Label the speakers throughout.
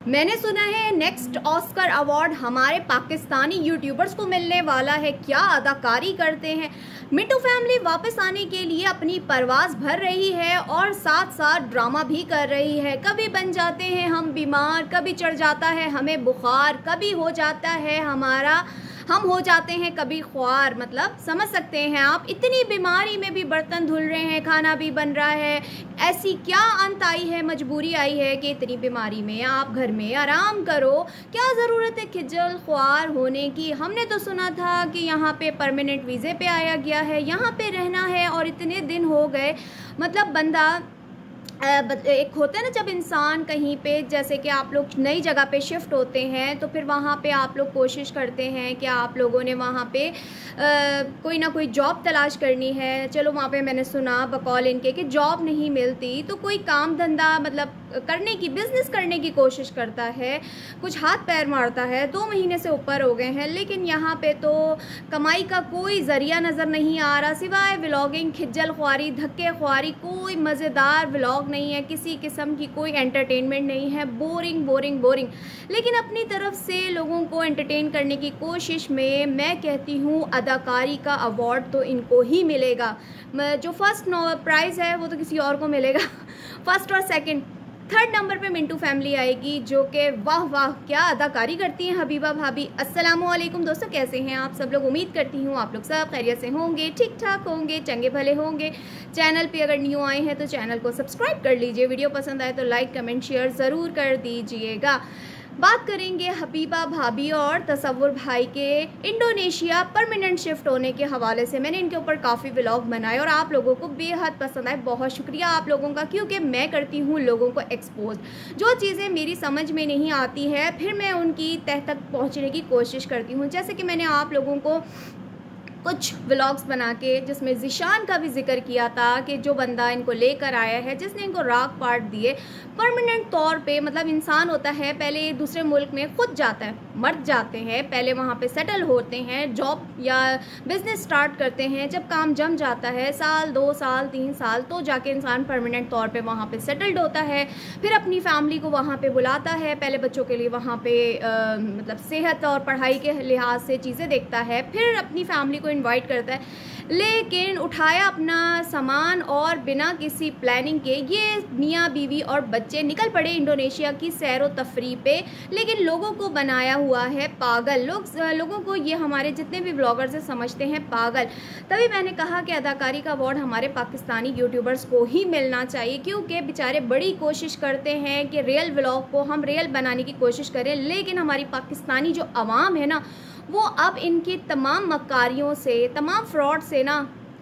Speaker 1: मैंने सुना है नेक्स्ट ऑस्कर अवार्ड हमारे पाकिस्तानी यूट्यूबर्स को मिलने वाला है। क्या अदाकारी करते हैं। मिंटू फैमिली वापस आने के लिए अपनी परवाज़ भर रही है और साथ साथ ड्रामा भी कर रही है। कभी बन जाते हैं हम बीमार, कभी चढ़ जाता है हमें बुखार, कभी हो जाता है हम हो जाते हैं कभी ख्वार। मतलब समझ सकते हैं आप, इतनी बीमारी में भी बर्तन धुल रहे हैं, खाना भी बन रहा है। ऐसी क्या अंत आई है, मजबूरी आई है कि इतनी बीमारी में आप घर में आराम करो। क्या ज़रूरत है खिजल ख्वार होने की। हमने तो सुना था कि यहाँ पे परमानेंट वीज़े पे आया गया है, यहाँ पे रहना है और इतने दिन हो गए। मतलब बंदा एक होता है ना, जब इंसान कहीं पे, जैसे कि आप लोग नई जगह पे शिफ्ट होते हैं तो फिर वहाँ पे आप लोग कोशिश करते हैं कि आप लोगों ने वहाँ पे कोई ना कोई जॉब तलाश करनी है। चलो वहाँ पे मैंने सुना बकौल इनके कि जॉब नहीं मिलती तो कोई काम धंधा मतलब करने की, बिज़नेस करने की कोशिश करता है, कुछ हाथ पैर मारता है। 2 महीने से ऊपर हो गए हैं लेकिन यहाँ पे तो कमाई का कोई ज़रिया नज़र नहीं आ रहा सिवाय व्लॉगिंग, खिज्जल ख्वारी, धक्के ख्वारी। कोई मज़ेदार व्लॉग नहीं है, किसी किस्म की कोई एंटरटेनमेंट नहीं है। Boring boring boring. लेकिन अपनी तरफ से लोगों को एंटरटेन करने की कोशिश में मैं कहती हूँ अदाकारी का अवार्ड तो इनको ही मिलेगा। जो फर्स्ट प्राइज़ है वो तो किसी और को मिलेगा। फर्स्ट और सेकंड, थर्ड नंबर पे मिंटू फैमिली आएगी, जो कि वाह वाह क्या अदाकारी करती हैं हबीबा भाभी। अस्सलामुअलैकुम दोस्तों, कैसे हैं आप सब लोग। उम्मीद करती हूँ आप लोग सब खैरियत से होंगे, ठीक ठाक होंगे, चंगे भले होंगे। चैनल पे अगर न्यू आए हैं तो चैनल को सब्सक्राइब कर लीजिए, वीडियो पसंद आए तो लाइक कमेंट शेयर ज़रूर कर दीजिएगा। बात करेंगे हबीबा भाभी और तसव्वुर भाई के इंडोनेशिया परमानेंट शिफ्ट होने के हवाले से। मैंने इनके ऊपर काफ़ी व्लॉग बनाए और आप लोगों को बेहद पसंद आए। बहुत शुक्रिया आप लोगों का, क्योंकि मैं करती हूँ लोगों को एक्सपोज। जो चीज़ें मेरी समझ में नहीं आती है फिर मैं उनकी तह तक पहुँचने की कोशिश करती हूँ। जैसे कि मैंने आप लोगों को कुछ व्लॉग्स बना के जिसमें ज़िशान का भी जिक्र किया था कि जो बंदा इनको लेकर आया है, जिसने इनको राग पाट दिए परमानेंट तौर पे। मतलब इंसान होता है पहले दूसरे मुल्क में खुद जाता है, मर जाते हैं, पहले वहाँ पे सेटल होते हैं, जॉब या बिज़नेस स्टार्ट करते हैं। जब काम जम जाता है, साल 2 साल 3 साल, तो जाके इंसान परमानेंट तौर पे वहाँ पे सेटल्ड होता है। फिर अपनी फैमिली को वहाँ पे बुलाता है, पहले बच्चों के लिए वहाँ पे मतलब सेहत और पढ़ाई के लिहाज से चीज़ें देखता है, फिर अपनी फैमिली को इनवाइट करता है। लेकिन उठाया अपना सामान और बिना किसी प्लानिंग के ये मियाँ बीवी और बच्चे निकल पड़े इंडोनेशिया की सैर व तफरी पे। लेकिन लोगों को बनाया हुआ है पागल। लोगों को ये हमारे जितने भी ब्लॉगर्स से समझते हैं पागल। तभी मैंने कहा कि अदाकारी का अवार्ड हमारे पाकिस्तानी यूट्यूबर्स को ही मिलना चाहिए, क्योंकि बेचारे बड़ी कोशिश करते हैं कि रियल व्लॉग को हम रियल बनाने की कोशिश करें। लेकिन हमारी पाकिस्तानी जो आवाम है ना, वो अब इनकी तमाम मक्कारियों से, तमाम फ्रॉड से ना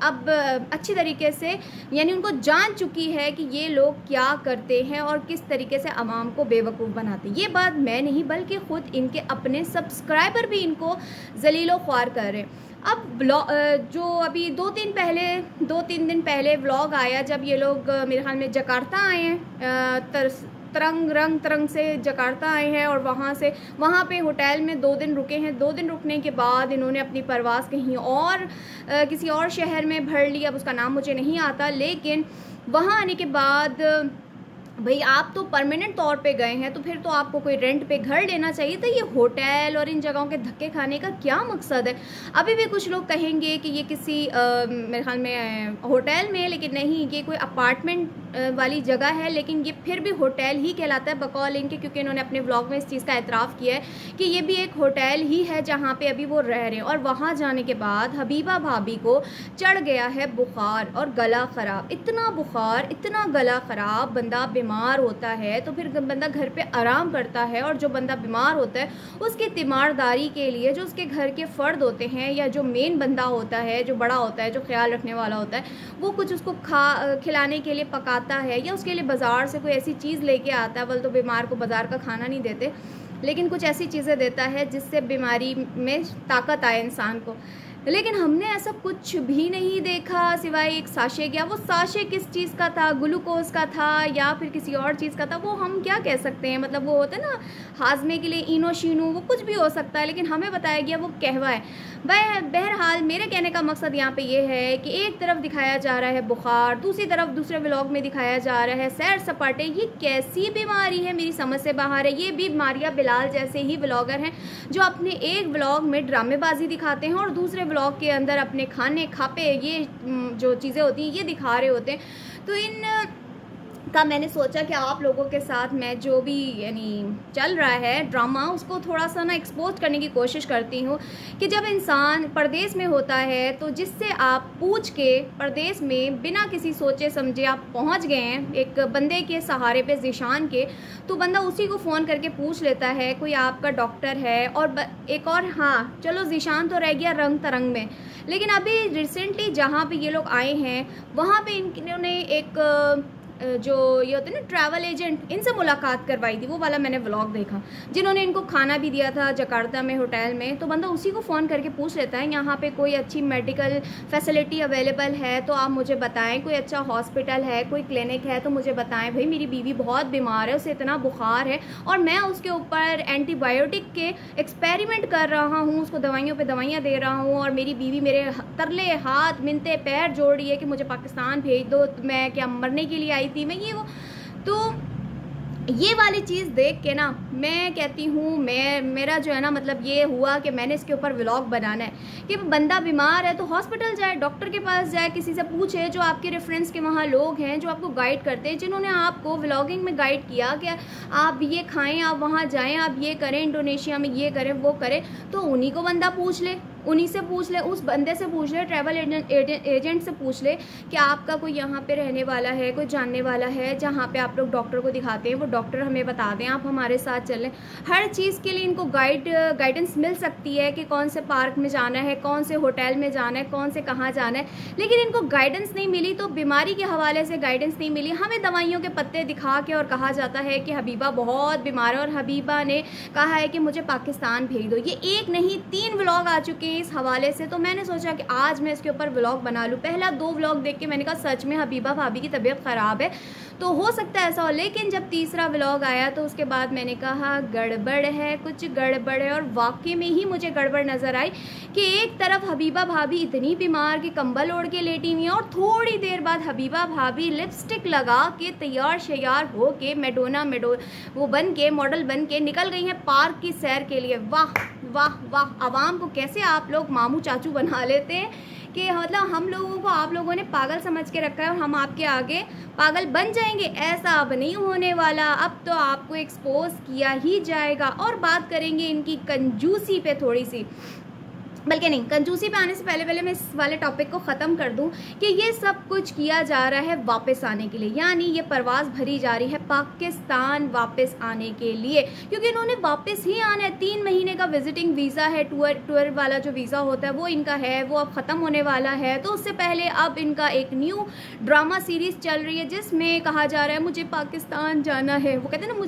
Speaker 1: अब अच्छी तरीके से यानी उनको जान चुकी है कि ये लोग क्या करते हैं और किस तरीके से आवाम को बेवकूफ़ बनाते हैं। ये बात मैं नहीं बल्कि ख़ुद इनके अपने सब्सक्राइबर भी इनको जलीलो ख्वार कर रहे हैं। अब जो अभी 2-3 दिन पहले व्लॉग आया, जब ये लोग मेरे ख्याल में जकार्ता आए हैं, तरंग से जकार्ता आए हैं और वहाँ पे होटल में 2 दिन रुके हैं। 2 दिन रुकने के बाद इन्होंने अपनी परवाज़ कहीं और किसी और शहर में भर ली। अब उसका नाम मुझे नहीं आता, लेकिन वहाँ आने के बाद भाई आप तो परमानेंट तौर पे गए हैं तो फिर तो आपको कोई रेंट पे घर लेना चाहिए। तो ये होटल और इन जगहों के धक्के खाने का क्या मकसद है। अभी भी कुछ लोग कहेंगे कि ये किसी मेरे ख्याल में होटल में, लेकिन नहीं, ये कोई अपार्टमेंट वाली जगह है, लेकिन ये फिर भी होटल ही कहलाता है बकौल इनके, क्योंकि इन्होंने अपने व्लॉग में इस चीज़ का एतराफ़ किया है कि ये भी एक होटल ही है जहाँ पे अभी वो रह रहे हैं। और वहाँ जाने के बाद हबीबा भाभी को चढ़ गया है बुखार और गला ख़राब। इतना बुखार, इतना गला ख़राब, बंदा बीमार होता है तो फिर बंदा घर पे आराम करता है। और जो बंदा बीमार होता है उसकी तीमारदारी के लिए जो उसके घर के फ़र्द होते हैं या जो मेन बंदा होता है, जो बड़ा होता है, जो ख्याल रखने वाला होता है, वो कुछ उसको खिलाने के लिए पकाता है या उसके लिए बाज़ार से कोई ऐसी चीज़ लेके आता है। बल तो बीमार को बाज़ार का खाना नहीं देते, लेकिन कुछ ऐसी चीज़ें देता है जिससे बीमारी में ताकत आए इंसान को। लेकिन हमने ऐसा कुछ भी नहीं देखा सिवाय एक साशे का। वो साशे किस चीज़ का था, ग्लूकोज का था या फिर किसी और चीज़ का था, वो हम क्या कह सकते हैं। मतलब वो होता है ना हाजमे के लिए इनो शीनो, वो कुछ भी हो सकता है, लेकिन हमें बताया गया वो कहवा है। बहरहाल मेरे कहने का मकसद यहाँ पे ये है कि एक तरफ दिखाया जा रहा है बुखार, दूसरी तरफ दूसरे व्लॉग में दिखाया जा रहा है सैर सपाटे। ये कैसी बीमारी है, मेरी समझ से बाहर है। ये भी मारिया बिलाल जैसे ही व्लॉगर हैं जो अपने एक व्लॉग में ड्रामेबाजी दिखाते हैं और दूसरे व्लॉग के अंदर अपने खाने खापे ये जो चीज़ें होती हैं ये दिखा रहे होते हैं। तो इन का मैंने सोचा कि आप लोगों के साथ मैं जो भी यानी चल रहा है ड्रामा उसको थोड़ा सा ना एक्सपोज करने की कोशिश करती हूँ कि जब इंसान परदेश में होता है तो जिससे आप पूछ के परदेश में बिना किसी सोचे समझे आप पहुँच गए हैं एक बंदे के सहारे पे ज़ीशान के, तो बंदा उसी को फ़ोन करके पूछ लेता है कोई आपका डॉक्टर है। और एक और हाँ चलो ज़ीशान तो रह गया रंग तरंग में, लेकिन अभी रिसेंटली जहाँ पे ये लोग आए हैं वहाँ पे इन्होंने एक जो ये होते हैं ना ट्रैवल एजेंट, इनसे मुलाकात करवाई थी। वो वाला मैंने व्लॉग देखा जिन्होंने इनको खाना भी दिया था जकार्ता में होटल में। तो बंदा उसी को फ़ोन करके पूछ लेता है यहाँ पे कोई अच्छी मेडिकल फैसिलिटी अवेलेबल है तो आप मुझे बताएं, कोई अच्छा हॉस्पिटल है, कोई क्लिनिक है तो मुझे बताएं। भाई मेरी बीवी बहुत बीमार है, उसे इतना बुखार है और मैं उसके ऊपर एंटीबायोटिक के एक्सपेरिमेंट कर रहा हूँ, उसको दवाइयों पर दवाइयाँ दे रहा हूँ और मेरी बीवी मेरे तरले हाथ मिनते पैर जोड़ रही है कि मुझे पाकिस्तान भेज दो, मैं क्या मरने के लिए आई थी मैं ये वो। तो ये वाली चीज़ देख के ना मैं कहती हूँ मेरा जो है ना मतलब ये हुआ कि मैंने इसके ऊपर व्लॉग बनाना है कि बंदा बीमार है तो हॉस्पिटल जाए, डॉक्टर के पास जाए, किसी से पूछे जो आपके रेफरेंस के वहाँ लोग हैं जो आपको गाइड करते हैं, जिन्होंने आपको व्लॉगिंग में गाइड किया कि आप ये खाएं, आप वहाँ जाएं, आप ये करें, इंडोनेशिया में ये करें वो करें। तो उन्हीं को बंदा पूछ ले, उन्हीं से पूछ ले, उस बंदे से पूछ ले, ट्रैवल एजेंट से पूछ ले कि आपका कोई यहाँ पे रहने वाला है, कोई जानने वाला है जहाँ पे आप लोग डॉक्टर को दिखाते हैं, वो डॉक्टर हमें बता दें, आप हमारे साथ चलें। हर चीज़ के लिए इनको गाइडेंस मिल सकती है कि कौन से पार्क में जाना है, कौन से होटल में जाना है, कौन से कहाँ जाना है। लेकिन इनको गाइडेंस नहीं मिली, तो बीमारी के हवाले से गाइडेंस नहीं मिली। हमें दवाइयों के पत्ते दिखा के और कहा जाता है कि हबीबा बहुत बीमार है और हबीबा ने कहा है कि मुझे पाकिस्तान भेज दो। ये एक नहीं 3 व्लॉग आ चुके हैं इस हवाले से। तो मैंने सोचा कि आज मैं इसके ऊपर व्लॉग बना लूँ। पहला 2 व्लॉग देख के मैंने कहा सच में हबीबा भाभी की तबीयत ख़राब है, तो हो सकता है ऐसा हो। लेकिन जब तीसरा व्लॉग आया तो उसके बाद मैंने कहा गड़बड़ है, कुछ गड़बड़ है। और वाकई में ही मुझे गड़बड़ नज़र आई कि एक तरफ हबीबा भाभी इतनी बीमार कि कंबल ओढ़ के लेटी हुई हैं और थोड़ी देर बाद हबीबा भाभी लिपस्टिक लगा के तैयार शैयार हो के मेडोना वो बन के मॉडल बन के निकल गई हैं पार्क की सैर के लिए। वाह वाह वाह, आवाम को कैसे आप लोग मामू चाचू बना लेते हैं कि मतलब हम लोगों को आप लोगों ने पागल समझ के रखा है और हम आपके आगे पागल बन जाएंगे। ऐसा अब नहीं होने वाला, अब तो आपको एक्सपोज किया ही जाएगा। और बात करेंगे इनकी कंजूसी पे थोड़ी सी, बल्कि नहीं, कंजूसी पे आने से पहले मैं इस वाले टॉपिक को ख़त्म कर दूं कि ये सब कुछ किया जा रहा है वापस आने के लिए, यानी ये परवाज़ भरी जा रही है पाकिस्तान वापस आने के लिए, क्योंकि इन्होंने वापस ही आना है। 3 महीने का विजिटिंग वीज़ा है, टूर वाला जो वीज़ा होता है वो इनका है, वो अब ख़त्म होने वाला है। तो उससे पहले अब इनका एक न्यू ड्रामा सीरीज़ चल रही है जिसमें कहा जा रहा है मुझे पाकिस्तान जाना है। वो कहते हैं ना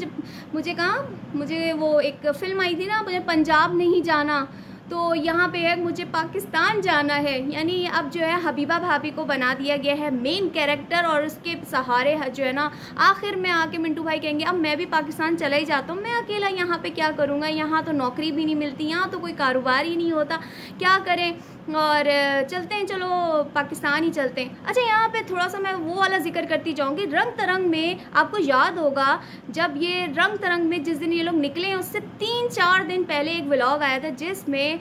Speaker 1: मुझे कहाँ, मुझे वो एक फ़िल्म आई थी ना, मुझे पंजाब नहीं जाना, तो यहाँ पे है मुझे पाकिस्तान जाना है। यानी अब जो है हबीबा भाभी को बना दिया गया है मेन कैरेक्टर और उसके सहारे जो है ना आखिर में आके मिंटू भाई कहेंगे अब मैं भी पाकिस्तान चला ही जाता हूँ, मैं अकेला यहाँ पे क्या करूँगा, यहाँ तो नौकरी भी नहीं मिलती, यहाँ तो कोई कारोबार ही नहीं होता, क्या करें, और चलते हैं, चलो पाकिस्तान ही चलते हैं। अच्छा यहाँ पे थोड़ा सा मैं वो वाला जिक्र करती जाऊँगी। रंग तरंग में आपको याद होगा जब ये रंग तरंग में जिस दिन ये लोग निकले उससे 3-4 दिन पहले एक व्लॉग आया था जिसमें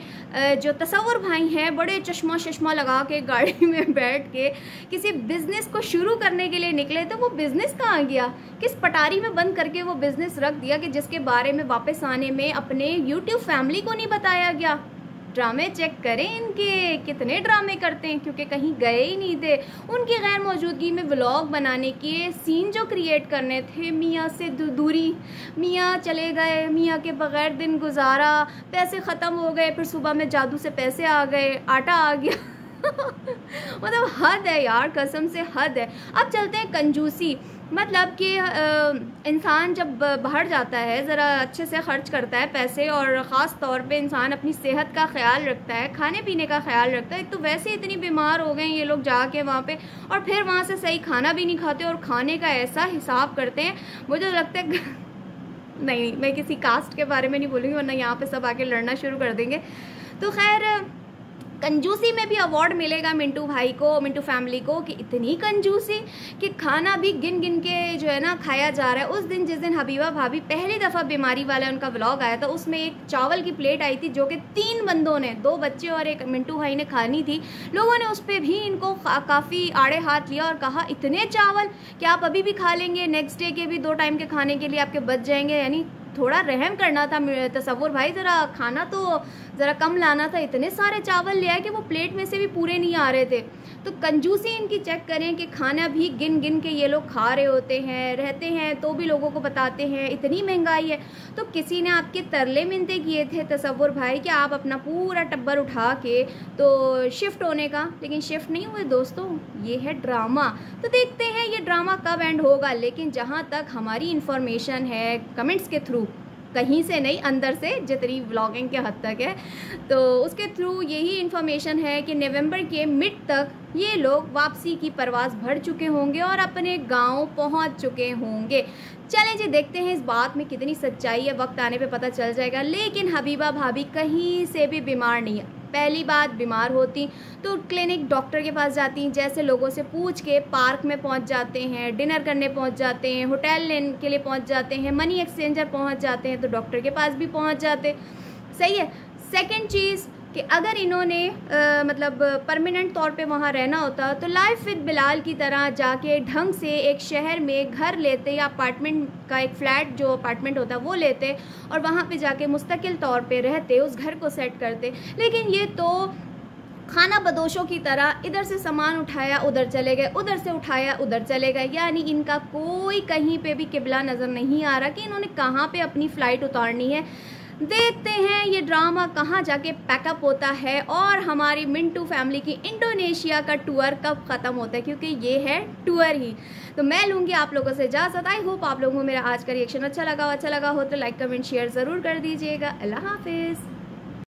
Speaker 1: जो तसव्वुर भाई हैं बड़े चश्मा लगा के गाड़ी में बैठ के किसी बिज़नेस को शुरू करने के लिए निकले। तो वो बिज़नेस कहाँ गया, किस पटारी में बंद करके वो बिज़नेस रख दिया कि जिसके बारे में वापस आने में अपने यूट्यूब फैमिली को नहीं बताया गया। ड्रामे चेक करें इनके, कितने ड्रामे करते हैं, क्योंकि कहीं गए ही नहीं थे। उनकी गैर मौजूदगी में व्लॉग बनाने के सीन जो क्रिएट करने थे, मियाँ से दूरी, मियाँ चले गए, मियाँ के बगैर दिन गुजारा, पैसे ख़त्म हो गए, फिर सुबह में जादू से पैसे आ गए, आटा आ गया मतलब हद है यार, कसम से हद है। अब चलते हैं कंजूसी। मतलब कि इंसान जब बाहर जाता है ज़रा अच्छे से ख़र्च करता है पैसे, और ख़ास तौर पे इंसान अपनी सेहत का ख्याल रखता है, खाने पीने का ख्याल रखता है। तो वैसे इतनी बीमार हो गए ये लोग जाके वहाँ पे, और फिर वहाँ से सही खाना भी नहीं खाते और खाने का ऐसा हिसाब करते हैं, मुझे लगता है नहीं, मैं किसी कास्ट के बारे में नहीं बोलूँगी वरना यहाँ पे सब आके लड़ना शुरू कर देंगे। तो खैर, कंजूसी में भी अवार्ड मिलेगा मिंटू भाई को, मिंटू फैमिली को, कि इतनी कंजूसी कि खाना भी गिन गिन के जो है ना खाया जा रहा है। उस दिन जिस दिन हबीबा भाभी पहली दफ़ा बीमारी वाला उनका व्लॉग आया था, उसमें एक चावल की प्लेट आई थी जो कि 3 बंदों ने, 2 बच्चे और एक मिंटू भाई ने खानी थी। लोगों ने उस पर भी इनको काफ़ी आड़े हाथ लिया और कहा इतने चावल क्या आप अभी भी खा लेंगे, नेक्स्ट डे के भी 2 टाइम के खाने के लिए आपके बच जाएंगे। यानी थोड़ा रहम करना था तसव्वुर भाई, ज़रा खाना तो ज़रा कम लाना था। इतने सारे चावल ले आए कि वो प्लेट में से भी पूरे नहीं आ रहे थे। तो कंजूसी इनकी चेक करें कि खाना भी गिन गिन के ये लोग खा रहे होते हैं, रहते हैं, तो भी लोगों को बताते हैं इतनी महंगाई है। तो किसी ने आपके तरले मिनते किए थे तसव्वुर भाई कि आप अपना पूरा टब्बर उठा के तो शिफ्ट होने का, लेकिन शिफ्ट नहीं हुए दोस्तों, ये है ड्रामा। तो देखते हैं ये ड्रामा कब एंड होगा। लेकिन जहाँ तक हमारी इन्फॉर्मेशन है कमेंट्स के थ्रू, कहीं से नहीं अंदर से, जितनी व्लॉगिंग के हद तक है, तो उसके थ्रू यही इन्फॉर्मेशन है कि नवंबर के मिड तक ये लोग वापसी की परवाज़ भर चुके होंगे और अपने गांव पहुंच चुके होंगे। चलें जी, देखते हैं इस बात में कितनी सच्चाई है, वक्त आने पे पता चल जाएगा। लेकिन हबीबा भाभी कहीं से भी बीमार नहीं है। पहली बात, बीमार होती तो क्लिनिक डॉक्टर के पास जाती, जैसे लोगों से पूछ के पार्क में पहुंच जाते हैं, डिनर करने पहुंच जाते हैं, होटल लेने के लिए पहुंच जाते हैं, मनी एक्सचेंजर पहुंच जाते हैं, तो डॉक्टर के पास भी पहुंच जाते। सही है। सेकंड चीज़ कि अगर इन्होंने मतलब परमानेंट तौर पे वहाँ रहना होता तो लाइफ विद बिलाल की तरह जाके ढंग से एक शहर में घर लेते, या अपार्टमेंट का एक फ़्लैट जो अपार्टमेंट होता है वो लेते और वहाँ पे जाके मुस्तकिल तौर पे रहते, उस घर को सेट करते। लेकिन ये तो खाना बदोशों की तरह इधर से सामान उठाया उधर चले गए, उधर से उठाया उधर चले गए। यानी इनका कोई कहीं पे भी किबला नज़र नहीं आ रहा कि इन्होंने कहाँ पे अपनी फ़्लाइट उतारनी है। देखते हैं ये ड्रामा कहाँ जाके पैकअप होता है और हमारी मिंटू फैमिली की इंडोनेशिया का टूर कब ख़त्म होता है, क्योंकि ये है टूर ही। तो मैं लूँगी आप लोगों से इजाज़त। आई होप आप लोगों को मेरा आज का रिएक्शन अच्छा लगा हो तो लाइक कमेंट शेयर ज़रूर कर दीजिएगा। अल्लाह हाफिज़।